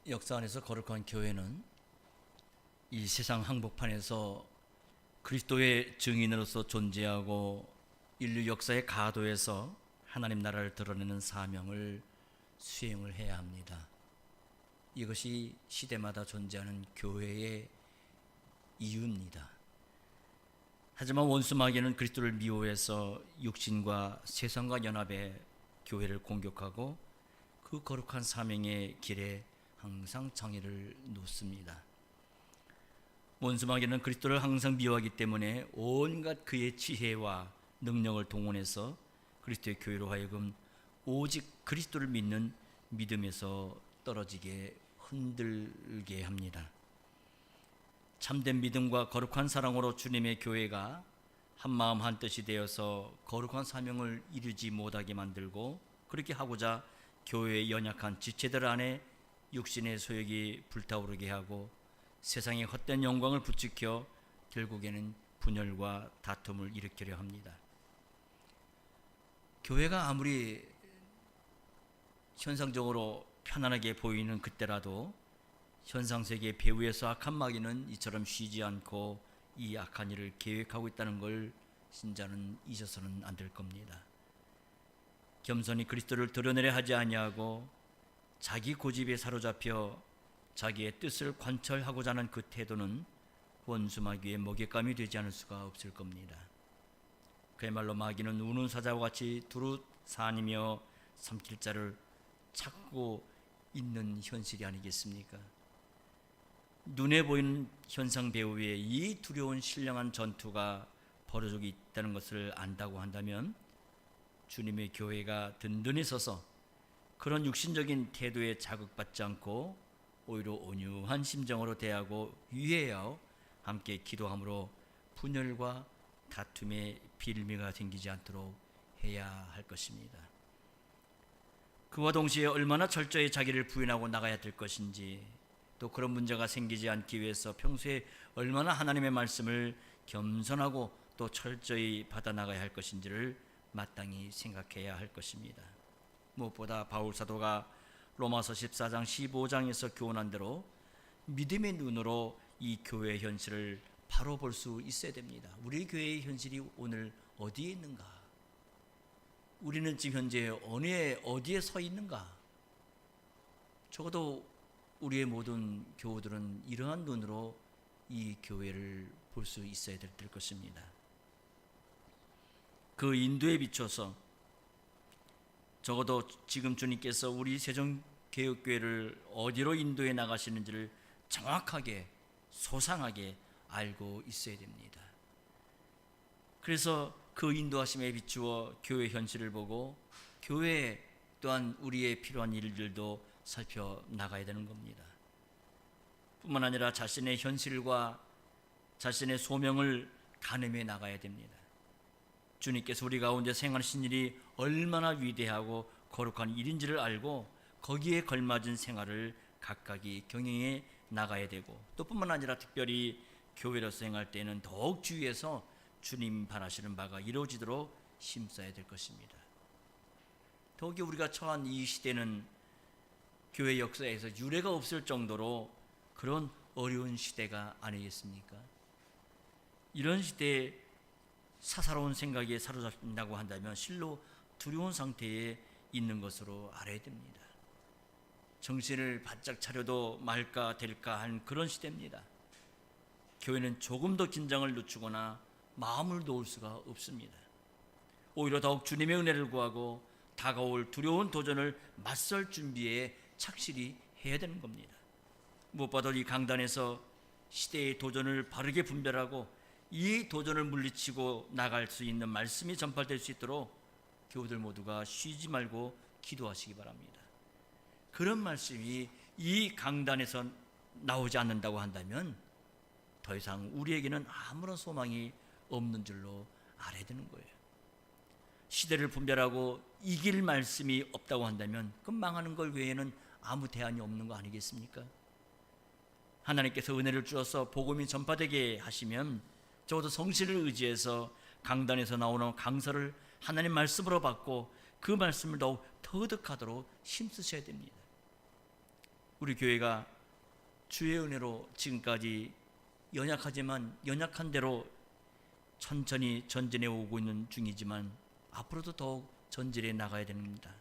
역사 안에서 거룩한 교회는 이 세상 한복판에서 그리스도의 증인으로서 존재하고 인류 역사의 가도에서 하나님 나라를 드러내는 사명을 수행을 해야 합니다. 이것이 시대마다 존재하는 교회의 이유입니다. 하지만 원수 마귀는 그리스도를 미워해서 육신과 세상과 연합해 교회를 공격하고 그 거룩한 사명의 길에 항상 장애를 놓습니다. 원수 마귀는 그리스도를 항상 미워하기 때문에 온갖 그의 지혜와 능력을 동원해서 그리스도의 교회로 하여금 오직 그리스도를 믿는 믿음에서 떨어지게 흔들게 합니다. 참된 믿음과 거룩한 사랑으로 주님의 교회가 한마음 한뜻이 되어서 거룩한 사명을 이루지 못하게 만들고, 그렇게 하고자 교회의 연약한 지체들 안에 육신의 소욕이 불타오르게 하고 세상의 헛된 영광을 부추겨 결국에는 분열과 다툼을 일으키려 합니다. 교회가 아무리 현상적으로 편안하게 보이는 그때라도 현상세계 배후에서 악한 마귀는 이처럼 쉬지 않고 이 악한 일을 계획하고 있다는 걸 신자는 잊어서는 안 될 겁니다. 겸손히 그리스도를 드러내려 하지 아니하고 자기 고집에 사로잡혀 자기의 뜻을 관철하고자 하는 그 태도는 원수 마귀의 먹잇감이 되지 않을 수가 없을 겁니다. 그야말로 마귀는 우는 사자와 같이 두루 산이며 삼킬 자를 찾고 있는 현실이 아니겠습니까? 눈에 보이는 현상 배후에 이 두려운 신령한 전투가 벌어지고 있다는 것을 안다고 한다면 주님의 교회가 든든히 서서 그런 육신적인 태도에 자극받지 않고 오히려 온유한 심정으로 대하고 위하여 함께 기도함으로 분열과 다툼의 빌미가 생기지 않도록 해야 할 것입니다. 그와 동시에 얼마나 철저히 자기를 부인하고 나가야 될 것인지, 또 그런 문제가 생기지 않기 위해서 평소에 얼마나 하나님의 말씀을 겸손하고 또 철저히 받아 나가야 할 것인지를 마땅히 생각해야 할 것입니다. 무엇보다 바울 사도가 로마서 14장 15장에서 교훈한 대로 믿음의 눈으로 이 교회의 현실을 바로 볼 수 있어야 됩니다. 우리 교회의 현실이 오늘 어디에 있는가? 우리는 지금 현재 어디에 서 있는가? 적어도 우리의 모든 교우들은 이러한 눈으로 이 교회를 볼 수 있어야 될 것입니다. 그 인도에 비춰서 적어도 지금 주님께서 우리 세종개혁교회를 어디로 인도해 나가시는지를 정확하게 소상하게 알고 있어야 됩니다. 그래서 그 인도하심에 비추어 교회 현실을 보고 교회 또한 우리의 필요한 일들도 살펴나가야 되는 겁니다. 뿐만 아니라 자신의 현실과 자신의 소명을 가늠해 나가야 됩니다. 주님께서 우리 가운데 생활하신 일이 얼마나 위대하고 거룩한 일인지를 알고 거기에 걸맞은 생활을 각각이 경영해 나가야 되고, 또 뿐만 아니라 특별히 교회로서 행할 때는 더욱 주의해서 주님 바라시는 바가 이루어지도록 힘써야 될 것입니다. 더욱이 우리가 처한 이 시대는 교회 역사에서 유례가 없을 정도로 그런 어려운 시대가 아니겠습니까? 이런 시대에 사사로운 생각에 사로잡힌다고 한다면 실로 두려운 상태에 있는 것으로 알아야 됩니다. 정신을 바짝 차려도 말까 될까 한 그런 시대입니다. 교회는 조금 더 긴장을 늦추거나 마음을 놓을 수가 없습니다. 오히려 더욱 주님의 은혜를 구하고 다가올 두려운 도전을 맞설 준비에 착실히 해야 되는 겁니다. 무엇보다 이 강단에서 시대의 도전을 바르게 분별하고 이 도전을 물리치고 나갈 수 있는 말씀이 전파될 수 있도록 교우들 모두가 쉬지 말고 기도하시기 바랍니다. 그런 말씀이 이 강단에서 나오지 않는다고 한다면 더 이상 우리에게는 아무런 소망이 없는 줄로 알아야 되는 거예요. 시대를 분별하고 이길 말씀이 없다고 한다면 그 망하는 걸 외에는 아무 대안이 없는 거 아니겠습니까? 하나님께서 은혜를 주어서 복음이 전파되게 하시면 적어도 성실을 의지해서 강단에서 나오는 강서를 하나님 말씀으로 받고 그 말씀을 더욱 터득하도록 힘쓰셔야 됩니다. 우리 교회가 주의 은혜로 지금까지 연약한 대로 천천히 전진해 오고 있는 중이지만 앞으로도 더욱 전진해 나가야 됩니다.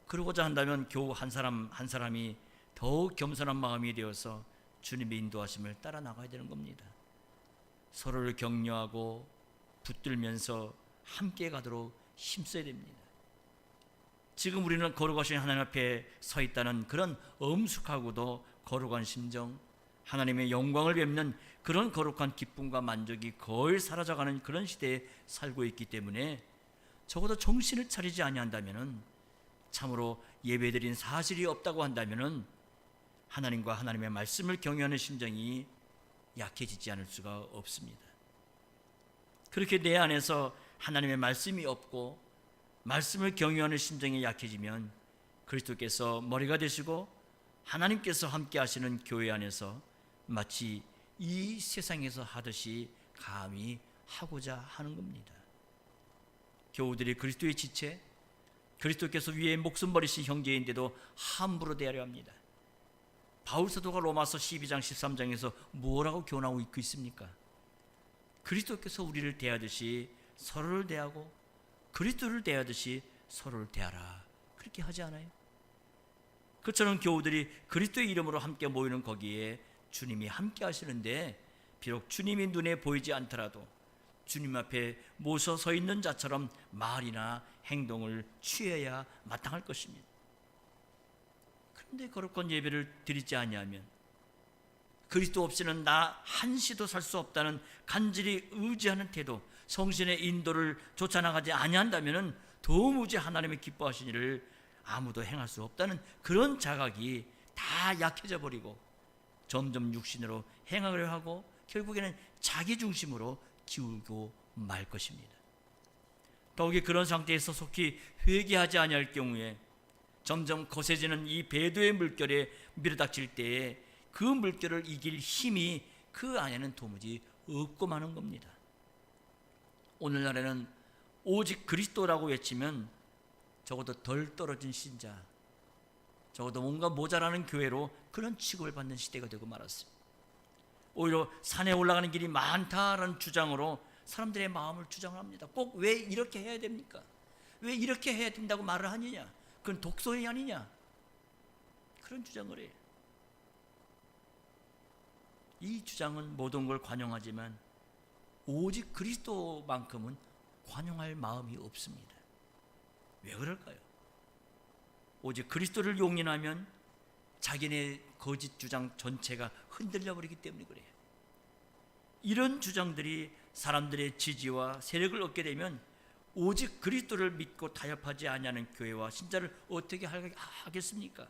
그러고자 한다면 교우 한 사람 한 사람이 더욱 겸손한 마음이 되어서 주님의 인도하심을 따라 나가야 되는 겁니다. 서로를 격려하고 붙들면서 함께 가도록 힘써야 됩니다. 지금 우리는 거룩하신 하나님 앞에 서 있다는 그런 엄숙하고도 거룩한 심정, 하나님의 영광을 뵙는 그런 거룩한 기쁨과 만족이 거의 사라져가는 그런 시대에 살고 있기 때문에 적어도 정신을 차리지 아니한다면, 참으로 예배드린 사실이 없다고 한다면 하나님과 하나님의 말씀을 경외하는 심정이 약해지지 않을 수가 없습니다. 그렇게 내 안에서 하나님의 말씀이 없고 말씀을 경외하는 심정이 약해지면 그리스도께서 머리가 되시고 하나님께서 함께 하시는 교회 안에서 마치 이 세상에서 하듯이 감히 하고자 하는 겁니다. 교우들이 그리스도의 지체, 그리스도께서 위에 목숨 버리신 형제인데도 함부로 대하려 합니다. 바울 사도가 로마서 12장 13장에서 뭐라고 교훈하고 있습니까? 그리스도께서 우리를 대하듯이 서로를 대하고 그리스도를 대하듯이 서로를 대하라, 그렇게 하지 않아요? 그처럼 교우들이 그리스도의 이름으로 함께 모이는 거기에 주님이 함께 하시는데, 비록 주님이 눈에 보이지 않더라도 주님 앞에 모셔 서 있는 자처럼 말이나 행동을 취해야 마땅할 것입니다. 그런데 거룩한 예배를 드리지 아니하면, 그리스도 없이는 나 한시도 살 수 없다는 간절히 의지하는 태도, 성신의 인도를 쫓아나가지 아니한다면 도무지 하나님의 기뻐하신 일을 아무도 행할 수 없다는 그런 자각이 다 약해져 버리고 점점 육신으로 행하려 하고 결국에는 자기 중심으로 기울고 말 것입니다. 더욱이 그런 상태에서 속히 회개하지 아니할 경우에 점점 거세지는 이 배도의 물결에 밀어닥칠 때에 그 물결을 이길 힘이 그 안에는 도무지 없고 마는 겁니다. 오늘날에는 오직 그리스도라고 외치면 적어도 덜 떨어진 신자, 적어도 뭔가 모자라는 교회로 그런 취급을 받는 시대가 되고 말았습니다. 오히려 산에 올라가는 길이 많다라는 주장으로 사람들의 마음을 주장합니다. 꼭 왜 이렇게 해야 됩니까? 왜 이렇게 해야 된다고 말을 하느냐? 그건 독소이 아니냐? 그런 주장을 해요. 이 주장은 모든 걸 관용하지만 오직 그리스도만큼은 관용할 마음이 없습니다. 왜 그럴까요? 오직 그리스도를 용인하면 자기네 거짓 주장 전체가 흔들려 버리기 때문에 그래요. 이런 주장들이 사람들의 지지와 세력을 얻게 되면 오직 그리스도를 믿고 타협하지 아니하는 교회와 신자를 어떻게 하겠습니까?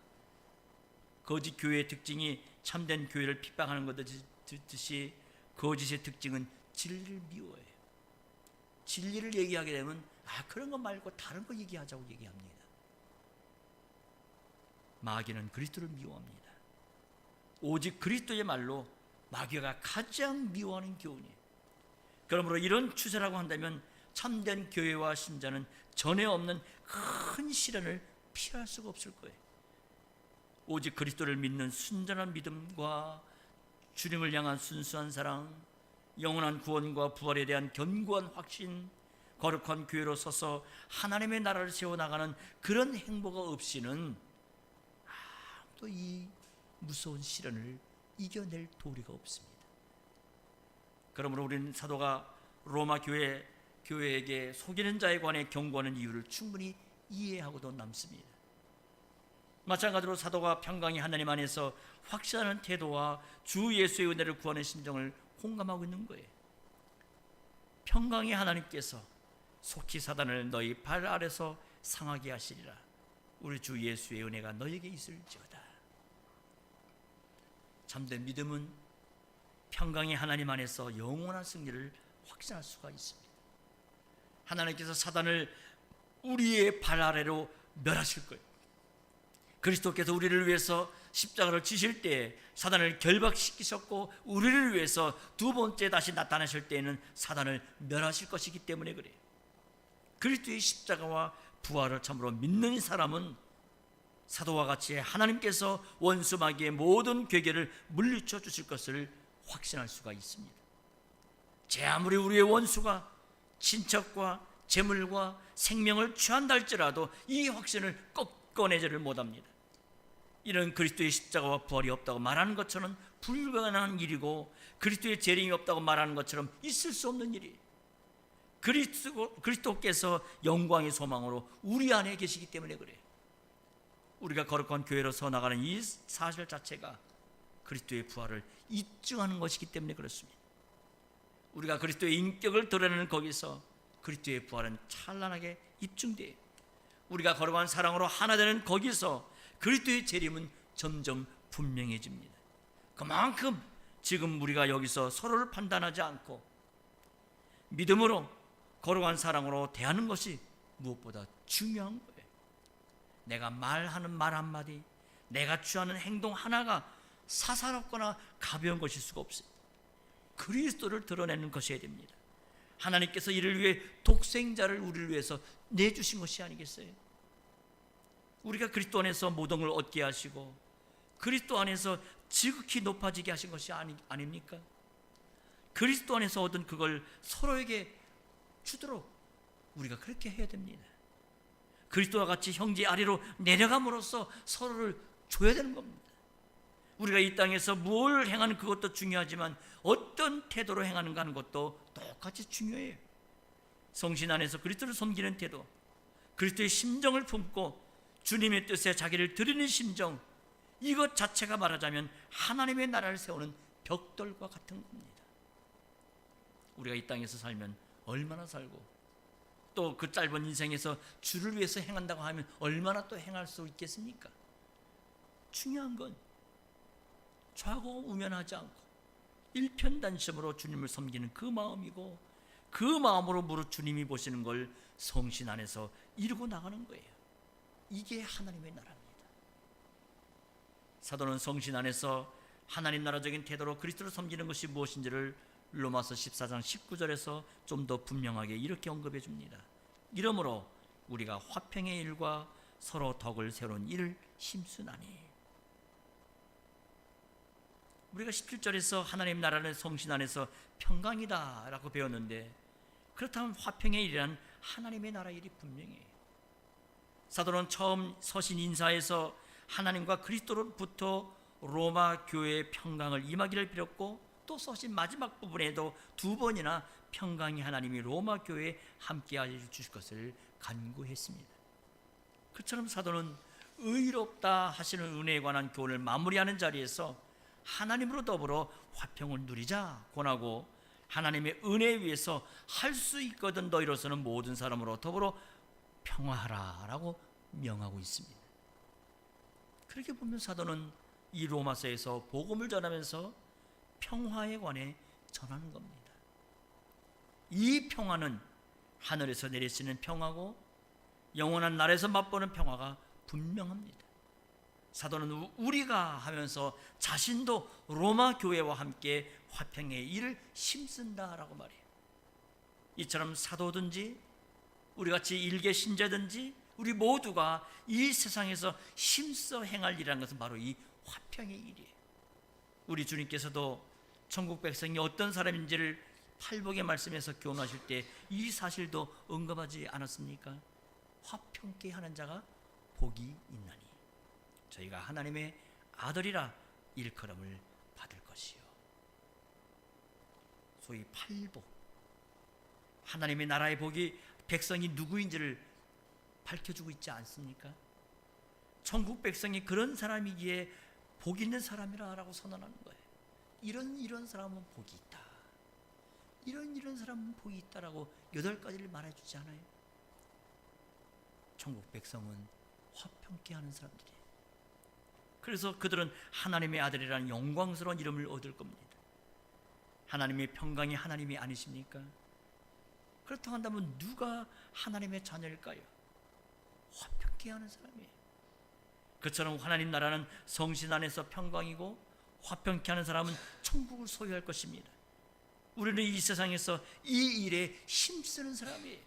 거짓 교회의 특징이 참된 교회를 핍박하는 것 듯이 거짓의 특징은 진리를 미워해요. 진리를 얘기하게 되면 그런 거 말고 다른 거 얘기하자고 얘기합니다. 마귀는 그리스도를 미워합니다. 오직 그리스도의 말로 마귀가 가장 미워하는 교훈이에요. 그러므로 이런 추세라고 한다면 참된 교회와 신자는 전에 없는 큰 시련을 피할 수가 없을 거예요. 오직 그리스도를 믿는 순전한 믿음과 주님을 향한 순수한 사랑, 영원한 구원과 부활에 대한 견고한 확신, 거룩한 교회로 서서 하나님의 나라를 세워나가는 그런 행보가 없이는 아무도 이 무서운 시련을 이겨낼 도리가 없습니다. 그러므로 우리는 사도가 로마 교회에게 속이는 자에 관해 경고하는 이유를 충분히 이해하고도 남습니다. 마찬가지로 사도가 평강이 하나님 안에서 확신하는 태도와 주 예수의 은혜를 구하는 심정을 공감하고 있는 거예요. 평강의 하나님께서 속히 사단을 너희 발 아래서 상하게 하시리라. 우리 주 예수의 은혜가 너에게 있을지어다. 참된 믿음은 평강의 하나님 안에서 영원한 승리를 확신할 수가 있습니다. 하나님께서 사단을 우리의 발 아래로 멸하실 거예요. 그리스도께서 우리를 위해서 십자가를 지실 때 사단을 결박시키셨고, 우리를 위해서 두 번째 다시 나타나실 때에는 사단을 멸하실 것이기 때문에 그래요. 그리스도의 십자가와 부활을 참으로 믿는 사람은 사도와 같이 하나님께서 원수 마귀의 모든 괴계를 물리쳐 주실 것을 확신할 수가 있습니다. 제 아무리 우리의 원수가 친척과 재물과 생명을 취한다 할지라도 이 확신을 꺾어내지를 못합니다. 이는 그리스도의 십자가와 부활이 없다고 말하는 것처럼 불가능한 일이고, 그리스도의 재림이 없다고 말하는 것처럼 있을 수 없는 일이, 그리스도께서 영광의 소망으로 우리 안에 계시기 때문에 그래요. 우리가 거룩한 교회로서 나가는 이 사실 자체가 그리스도의 부활을 입증하는 것이기 때문에 그렇습니다. 우리가 그리스도의 인격을 드러내는 거기서 그리스도의 부활은 찬란하게 입증돼요. 우리가 거룩한 사랑으로 하나 되는 거기서 그리스도의 재림은 점점 분명해집니다. 그만큼 지금 우리가 여기서 서로를 판단하지 않고 믿음으로 거룩한 사랑으로 대하는 것이 무엇보다 중요한 거예요. 내가 말하는 말 한마디, 내가 취하는 행동 하나가 사사롭거나 가벼운 것일 수가 없어요. 그리스도를 드러내는 것이어야 됩니다. 하나님께서 이를 위해 독생자를 우리를 위해서 내주신 것이 아니겠어요? 우리가 그리스도 안에서 모든 걸 얻게 하시고 그리스도 안에서 지극히 높아지게 하신 것이 아닙니까? 그리스도 안에서 얻은 그걸 서로에게 주도록 우리가 그렇게 해야 됩니다. 그리스도와 같이 형제 아래로 내려감으로써 서로를 줘야 되는 겁니다. 우리가 이 땅에서 뭘 행하는 그것도 중요하지만 어떤 태도로 행하는가 하는 것도 똑같이 중요해요. 성신 안에서 그리스도를 섬기는 태도, 그리스도의 심정을 품고 주님의 뜻에 자기를 드리는 심정, 이것 자체가 말하자면 하나님의 나라를 세우는 벽돌과 같은 겁니다. 우리가 이 땅에서 살면 얼마나 살고 또 그 짧은 인생에서 주를 위해서 행한다고 하면 얼마나 또 행할 수 있겠습니까? 중요한 건 좌고우면하지 않고 일편단심으로 주님을 섬기는 그 마음이고, 그 마음으로 무릇 주님이 보시는 걸 성신 안에서 이루고 나가는 거예요. 이게 하나님의 나라입니다. 사도는 성신 안에서 하나님 나라적인 태도로 그리스도를 섬기는 것이 무엇인지를 로마서 14장 19절에서 좀 더 분명하게 이렇게 언급해 줍니다. 이러므로 우리가 화평의 일과 서로 덕을 세우는 일을 힘쓰나니. 우리가 17절에서 하나님 나라는 성신 안에서 평강이다 라고 배웠는데, 그렇다면 화평의 일이란 하나님의 나라 일이 분명해요. 사도는 처음 서신 인사에서 하나님과 그리스도로부터 로마 교회의 평강을 임하기를 빌었고, 또 서신 마지막 부분에도 두 번이나 평강이 하나님이 로마 교회에 함께하여 주실 것을 간구했습니다. 그처럼 사도는 의롭다 하시는 은혜에 관한 교훈을 마무리하는 자리에서 하나님으로 더불어 화평을 누리자 권하고, 하나님의 은혜 위에서 할 수 있거든 너희로서는 모든 사람으로 더불어 평화하라 라고 명하고 있습니다. 그렇게 보면 사도는 이 로마서에서 복음을 전하면서 평화에 관해 전하는 겁니다. 이 평화는 하늘에서 내리시는 평화고 영원한 날에서 맛보는 평화가 분명합니다. 사도는 우리가 하면서 자신도 로마 교회와 함께 화평의 일을 힘쓴다라고 말해요. 이처럼 사도든지 우리같이 일개 신자든지 우리 모두가 이 세상에서 힘써 행할 일이라는 것은 바로 이 화평의 일이에요. 우리 주님께서도 천국 백성이 어떤 사람인지를 팔복의 말씀에서 교훈하실 때 이 사실도 언급하지 않았습니까? 화평케 하는 자가 복이 있나니 저희가 하나님의 아들이라 일컬음을 받을 것이요. 소위 팔복, 하나님의 나라의 복이 백성이 누구인지를 밝혀주고 있지 않습니까? 천국 백성이 그런 사람이기에 복 있는 사람이라고 선언하는 거예요. 이런 사람은 복이 있다, 이런 사람은 복이 있다라고 8가지를 말해주지 않아요? 천국 백성은 화평케 하는 사람들이에요. 그래서 그들은 하나님의 아들이라는 영광스러운 이름을 얻을 겁니다. 하나님의 평강이 하나님이 아니십니까? 그렇다고 한다면 누가 하나님의 자녀일까요? 화평케 하는 사람이에요. 그처럼 하나님 나라는 성신 안에서 평강이고 화평케 하는 사람은 천국을 소유할 것입니다. 우리는 이 세상에서 이 일에 힘쓰는 사람이에요.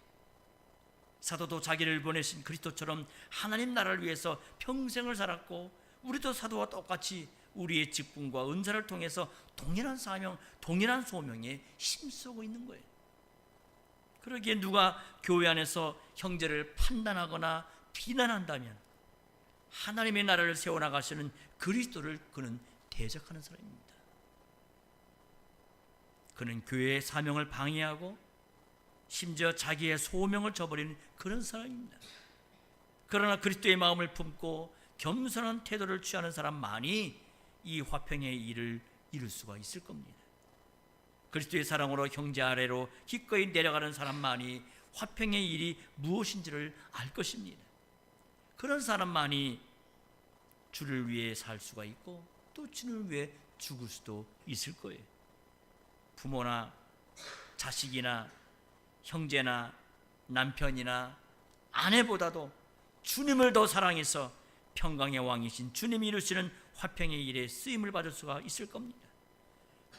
사도도 자기를 보내신 그리스도처럼 하나님 나라를 위해서 평생을 살았고, 우리도 사도와 똑같이 우리의 직분과 은사를 통해서 동일한 사명, 동일한 소명에 힘쓰고 있는 거예요. 그러기에 누가 교회 안에서 형제를 판단하거나 비난한다면 하나님의 나라를 세워나가시는 그리스도를 그는 대적하는 사람입니다. 그는 교회의 사명을 방해하고 심지어 자기의 소명을 저버리는 그런 사람입니다. 그러나 그리스도의 마음을 품고 겸손한 태도를 취하는 사람만이 이 화평의 일을 이룰 수가 있을 겁니다. 그리스도의 사랑으로 형제 아래로 기꺼이 내려가는 사람만이 화평의 일이 무엇인지를 알 것입니다. 그런 사람만이 주를 위해 살 수가 있고 또 주를 위해 죽을 수도 있을 거예요. 부모나 자식이나 형제나 남편이나 아내보다도 주님을 더 사랑해서 평강의 왕이신 주님이 이루시는 화평의 일에 쓰임을 받을 수가 있을 겁니다.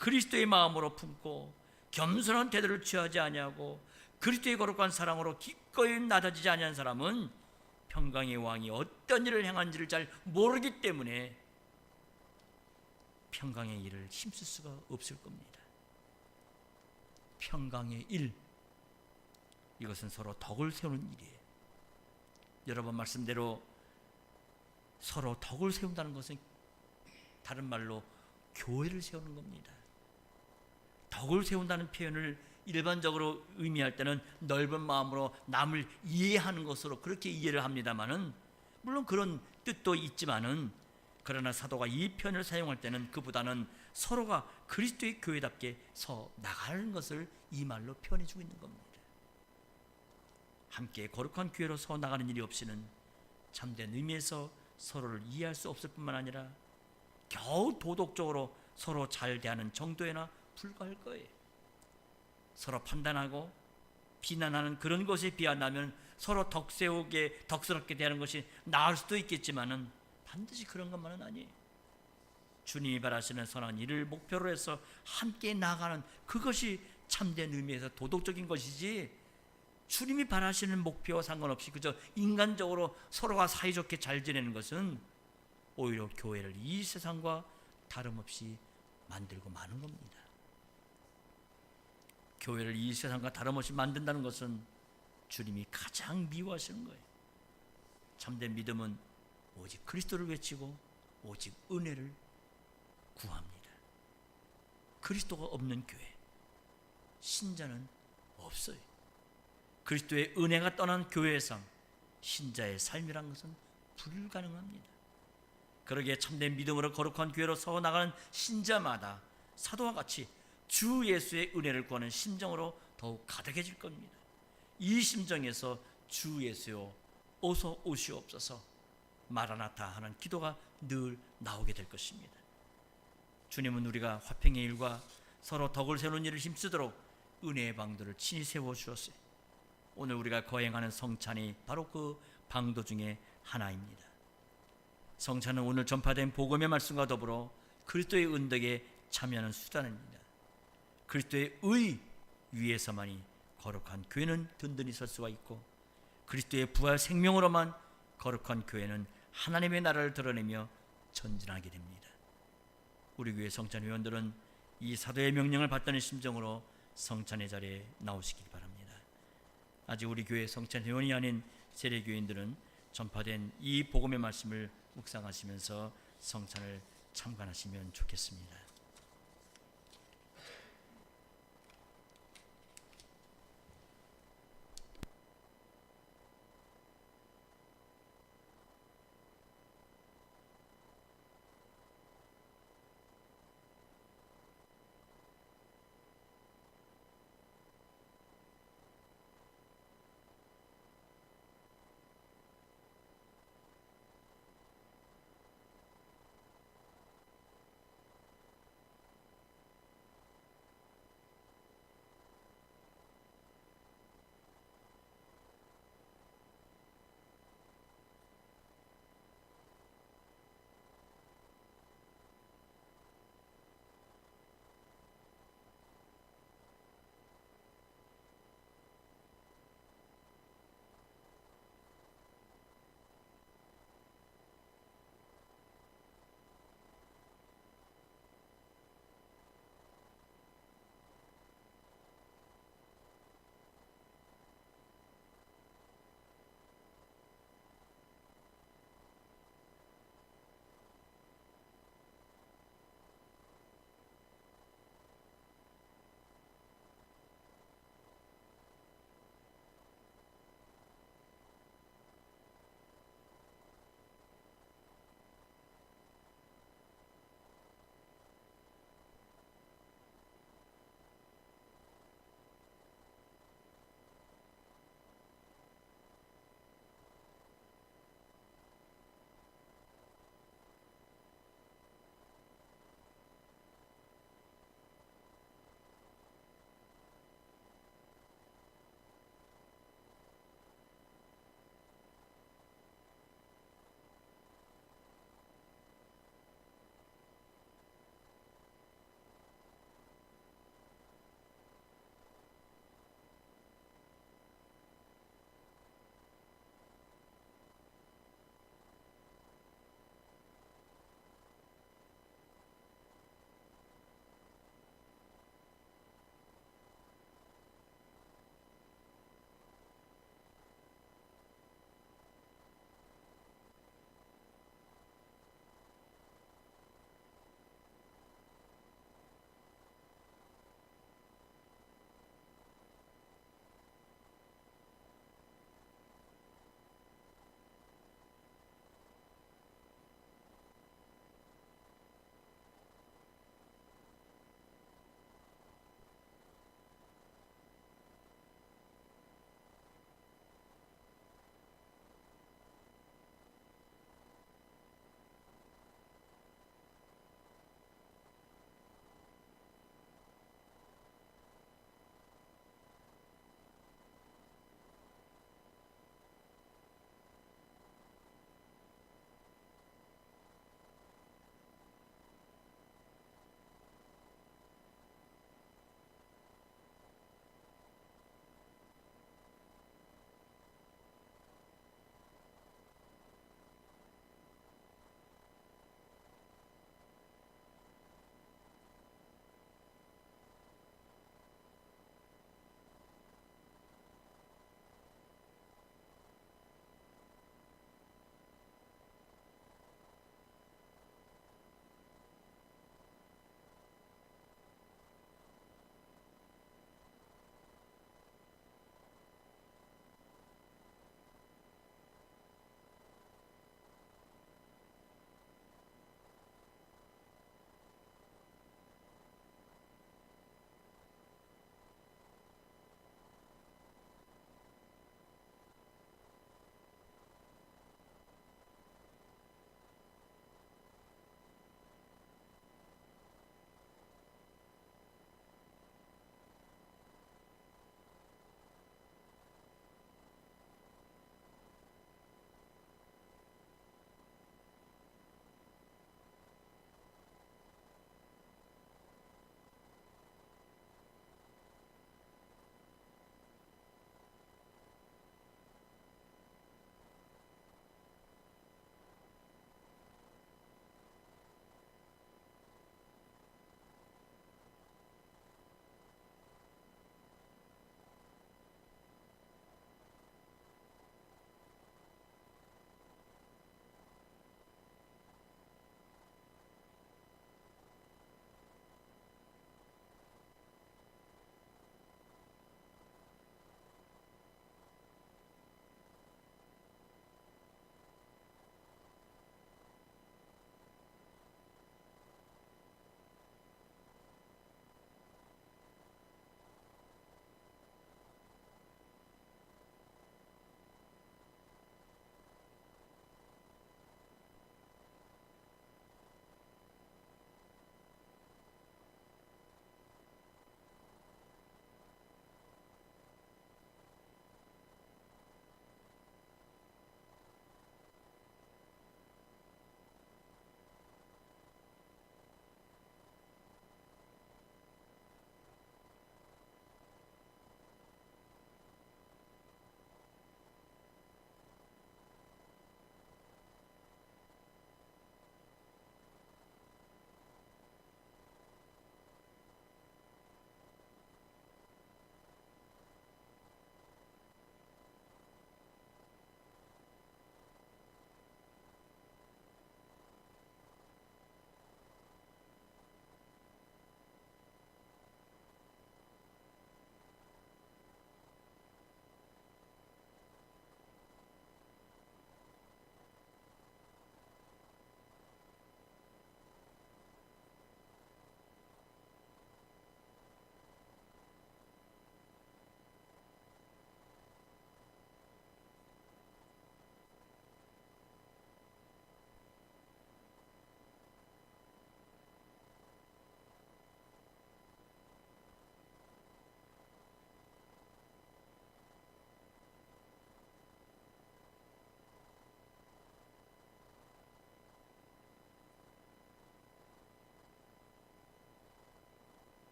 그리스도의 마음으로 품고 겸손한 태도를 취하지 아니하고 그리스도의 거룩한 사랑으로 기꺼이 낮아지지 아니한 사람은 평강의 왕이 어떤 일을 행한지를 잘 모르기 때문에 평강의 일을 힘쓸 수가 없을 겁니다. 평강의 일, 이것은 서로 덕을 세우는 일이에요. 여러 번 말씀대로 서로 덕을 세운다는 것은 다른 말로 교회를 세우는 겁니다. 덕을 세운다는 표현을 일반적으로 의미할 때는 넓은 마음으로 남을 이해하는 것으로 그렇게 이해를 합니다마는, 물론 그런 뜻도 있지만은, 그러나 사도가 이 표현을 사용할 때는 그보다는 서로가 그리스도의 교회답게 서 나가는 것을 이 말로 표현해 주고 있는 겁니다. 함께 거룩한 교회로 서 나가는 일이 없이는 참된 의미에서 서로를 이해할 수 없을 뿐만 아니라 겨우 도덕적으로 서로 잘 대하는 정도에나 불과할 거예요. 서로 판단하고 비난하는 그런 것에 비한다면 서로 덕스럽게 대하는 것이 나을 수도 있겠지만은 반드시 그런 것만은 아니에요. 주님이 바라시는 선한 일을 목표로 해서 함께 나가는 그것이 참된 의미에서 도덕적인 것이지, 주님이 바라시는 목표와 상관없이 그저 인간적으로 서로가 사이좋게 잘 지내는 것은 오히려 교회를 이 세상과 다름없이 만들고 마는 겁니다. 교회를 이 세상과 다름없이 만든다는 것은 주님이 가장 미워하시는 거예요. 참된 믿음은 오직 그리스도를 외치고 오직 은혜를 구합니다. 그리스도가 없는 교회, 신자는 없어요. 그리스도의 은혜가 떠난 교회에선 신자의 삶이란 것은 불가능합니다. 그러기에 참된 믿음으로 거룩한 교회로 서 나가는 신자마다 사도와 같이 주 예수의 은혜를 구하는 심정으로 더욱 가득해질 겁니다. 이 심정에서 주 예수여 어서 오시옵소서, 마라나타 하는 기도가 늘 나오게 될 것입니다. 주님은 우리가 화평의 일과 서로 덕을 세우는 일을 힘쓰도록 은혜의 방도를 친히 세워주었어요. 오늘 우리가 거행하는 성찬이 바로 그 방도 중에 하나입니다. 성찬은 오늘 전파된 복음의 말씀과 더불어 그리스도의 은덕에 참여하는 수단입니다. 그리스도의 의 위에서만이 거룩한 교회는 든든히 설 수가 있고, 그리스도의 부활 생명으로만 거룩한 교회는 하나님의 나라를 드러내며 전진하게 됩니다. 우리 교회 성찬 회원들은 이 사도의 명령을 받다는 심정으로 성찬의 자리에 나오시길 바랍니다. 아직 우리 교회 성찬 회원이 아닌 세례교인들은 전파된 이 복음의 말씀을 묵상하시면서 성찬을 참관하시면 좋겠습니다.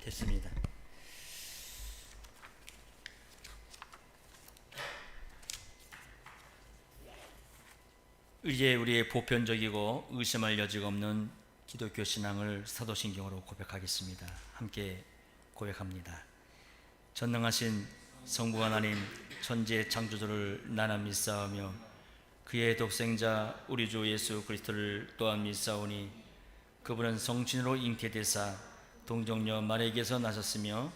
됐습니다. 이제 우리의 보편적이고 의심할 여지가 없는 기독교 신앙을 사도신경으로 고백하겠습니다. 함께 고백합니다. 전능하신 성부 하나님 천지의 창조주를 나나 믿사오며 그의 독생자 우리 주 예수 그리스도를 또한 믿사오니 그분은 성신으로 잉태되사 동정녀 마리아에게서 나셨으며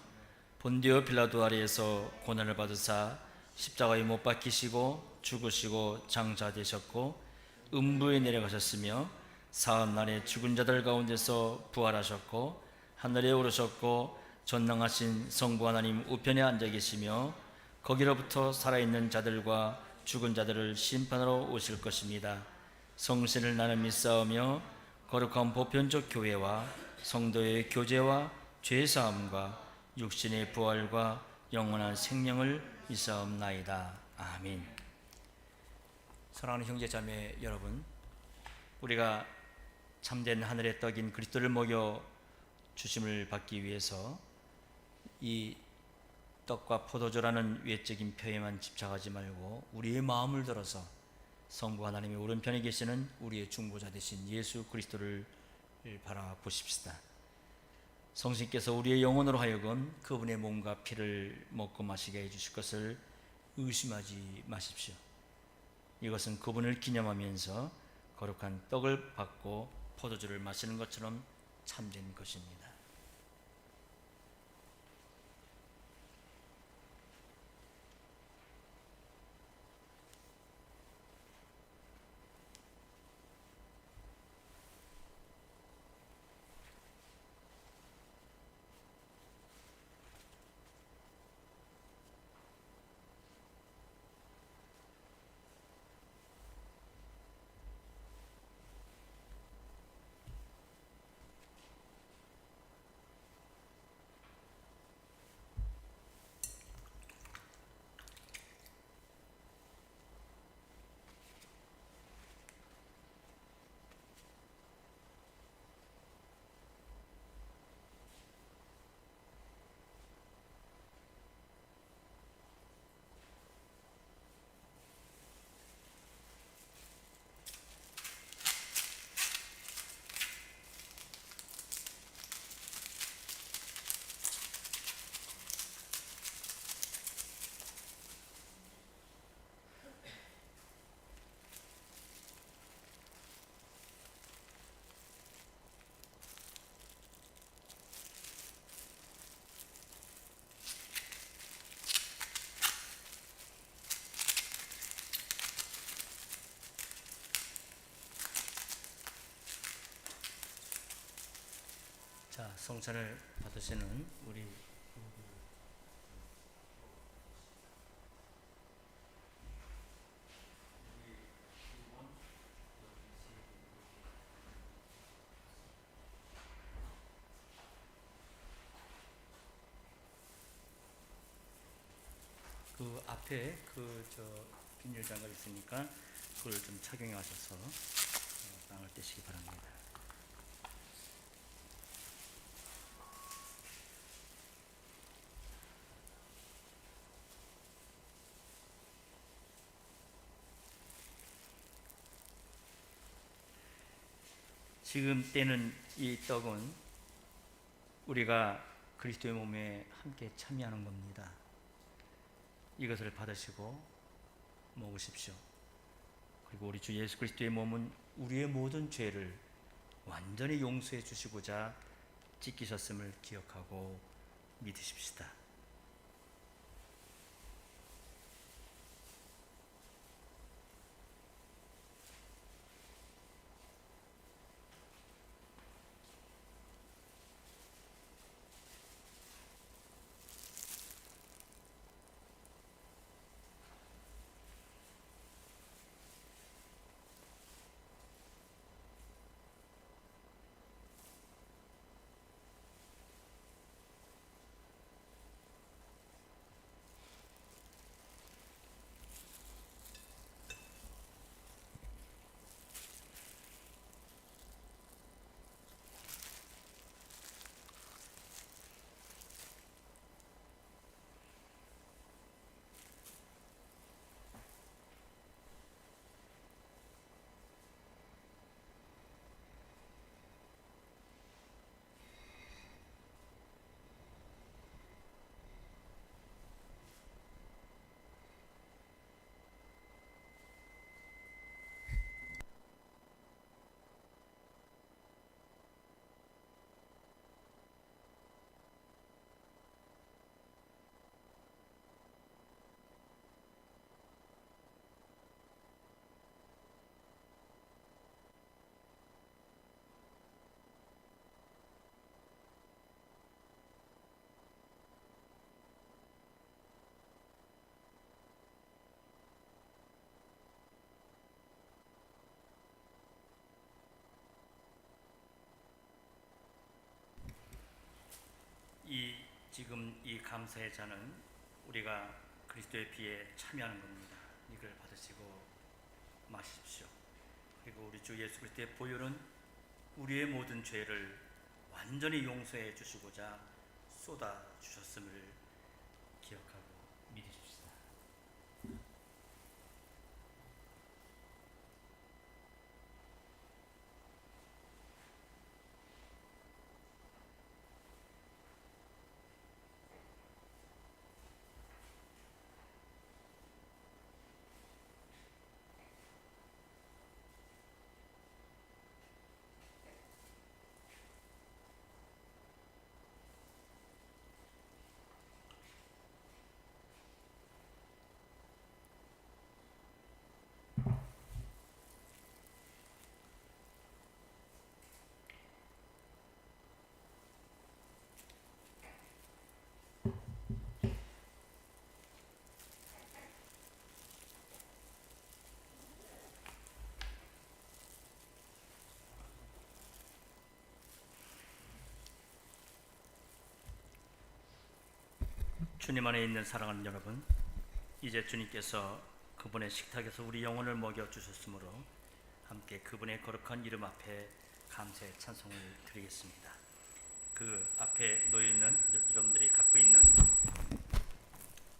본디오 빌라도 아래에서 고난을 받으사 십자가에 못 박히시고 죽으시고 장사되셨고 음부에 내려가셨으며 사흘날에 죽은 자들 가운데서 부활하셨고 하늘에 오르셨고 전능하신 성부 하나님 우편에 앉아 계시며 거기로부터 살아있는 자들과 죽은 자들을 심판하러 오실 것입니다. 성신을 나는 믿사오며 거룩한 보편적 교회와 성도의 교제와 죄사함과 육신의 부활과 영원한 생명을 믿사옵나이다. 아멘. 사랑하는 형제자매 여러분, 우리가 참된 하늘의 떡인 그리스도를 먹여 주심을 받기 위해서 이 떡과 포도주라는 외적인 표현만 집착하지 말고 우리의 마음을 들어서 성부 하나님의 오른편에 계시는 우리의 중보자 되신 예수 그리스도를 바라보십시다. 성신께서 우리의 영혼으로 하여금 그분의 몸과 피를 먹고 마시게 해주실 것을 의심하지 마십시오. 이것은 그분을 기념하면서 거룩한 떡을 받고 포도주를 마시는 것처럼 참된 것입니다. 자, 성찬을 받으시는 우리 그 앞에 비닐 장갑 있으니까 그걸 좀 착용해 하셔서 빵을 떼시기 바랍니다. 지금 떼는 이 떡은 우리가 그리스도의 몸에 함께 참여하는 겁니다. 이것을 받으시고 먹으십시오. 그리고 우리 주 예수 그리스도의 몸은 우리의 모든 죄를 완전히 용서해 주시고자 찢기셨음을 기억하고 믿으십시다. 지금 이 감사의 잔은 우리가 그리스도의 피에 참여하는 겁니다. 이걸 받으시고 마십시오. 그리고 우리 주 예수 그리스도의 보혈은 우리의 모든 죄를 완전히 용서해 주시고자 쏟아 주셨음을 기억하고 믿으십시다. 주님 안에 있는 사랑하는 여러분, 이제 주님께서 그분의 식탁에서 우리 영혼을 먹여 주셨으므로 함께 그분의 거룩한 이름 앞에 감사의 찬송을 드리겠습니다. 그 앞에 놓여 있는 여러분들이 갖고 있는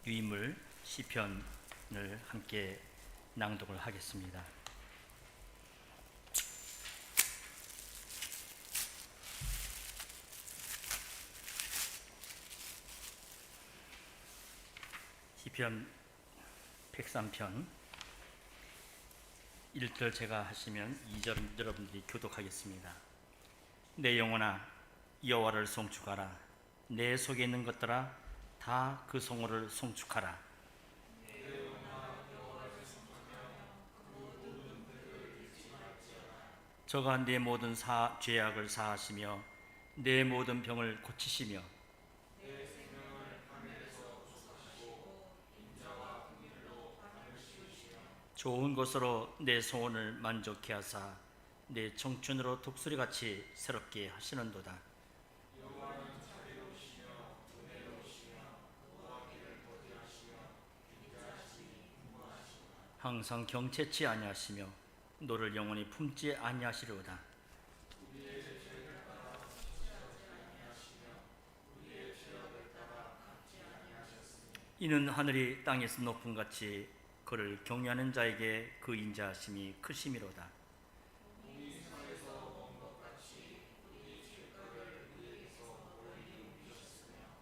유인물 시편을 함께 낭독을 하겠습니다. 시편 103편 1절 제가 하시면 2절 여러분들이 교독하겠습니다. 내 영혼아 여호와를 송축하라. 내 속에 있는 것들아 다 그 성호를 송축하라. 저가 내 모든 죄악을 사하시며 내 모든 병을 고치시며 좋은 것으로 내 소원을 만족케 하사 내 청춘으로 독수리같이 새롭게 하시는도다. 항상 경채치 아니하시며 너를 영원히 품지 아니하시리로다. 이는 하늘이 땅에서 높음같이 그를 경외하는 자에게 그 인자하심이 크심이로다.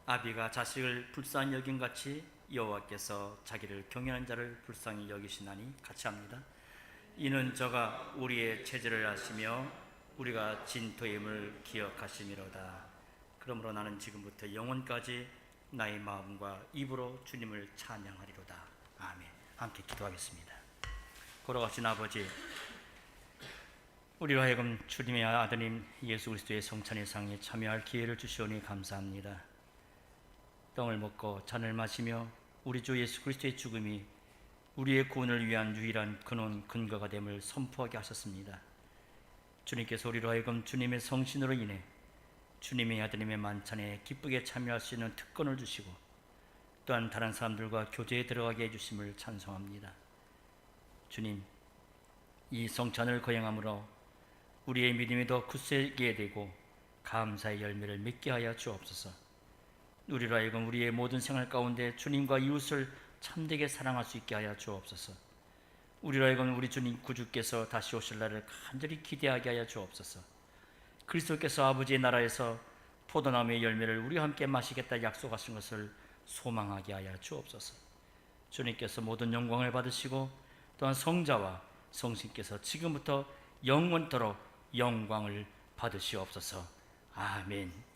아비가 자식을 불쌍히 여김같이 여호와께서 자기를 경외하는 자를 불쌍히 여기시나니 같이 합니다. 이는 저가 우리의 체질을 아시며 우리가 진토임을 기억하심이로다. 그러므로 나는 지금부터 영원까지 나의 마음과 입으로 주님을 찬양하리로다. 아멘. 함께 기도하겠습니다. 걸어가신 아버지, 우리로 하여금 주님의 아드님 예수 그리스도의 성찬의 상에 참여할 기회를 주시오니 감사합니다. 떡을 먹고 잔을 마시며 우리 주 예수 그리스도의 죽음이 우리의 구원을 위한 유일한 근거가 됨을 선포하게 하셨습니다. 주님께서 우리로 하여금 주님의 성신으로 인해 주님의 아드님의 만찬에 기쁘게 참여할 수 있는 특권을 주시고 또한 다른 사람들과 교제에 들어가게 해주심을 찬송합니다. 주님, 이 성찬을 거행함으로 우리의 믿음이 더 굳세게 되고 감사의 열매를 맺게 하여 주옵소서. 우리로 하여금 우리의 모든 생활 가운데 주님과 이웃을 참되게 사랑할 수 있게 하여 주옵소서. 우리로 하여금 우리 주님 구주께서 다시 오실 날을 간절히 기대하게 하여 주옵소서. 그리스도께서 아버지의 나라에서 포도나무의 열매를 우리와 함께 마시겠다 약속하신 것을 소망하게 하여 주옵소서. 주님께서 모든 영광을 받으시고 또한 성자와 성신께서 지금부터 영원토록 영광을 받으시옵소서. 아멘.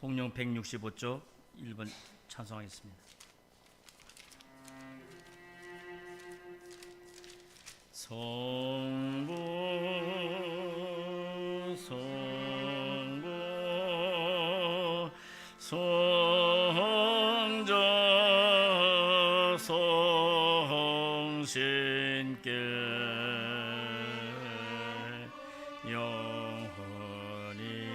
송영 165쪽 1번 찬송하겠습니다. 성부 성부 성자 성신께 영원히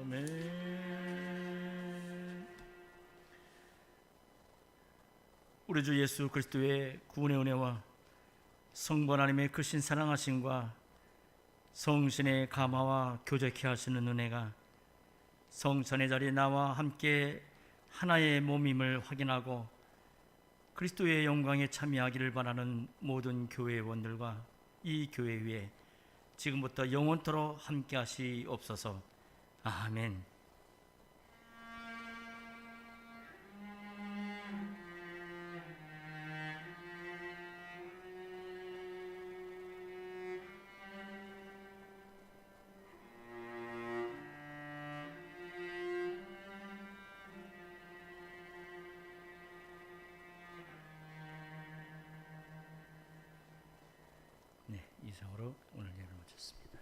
아멘. 우리 주 예수 그리스도의 구원의 은혜와 성부 하나님의 크신 사랑하심과 성신의 감화와 교제케 하시는 은혜가 성전의 자리에 나와 함께 하나의 몸임을 확인하고 그리스도의 영광에 참여하기를 바라는 모든 교회원들과 이 교회 위에 지금부터 영원토록 함께 하시옵소서. 아멘. 네, 이상으로 오늘 예를 마쳤습니다.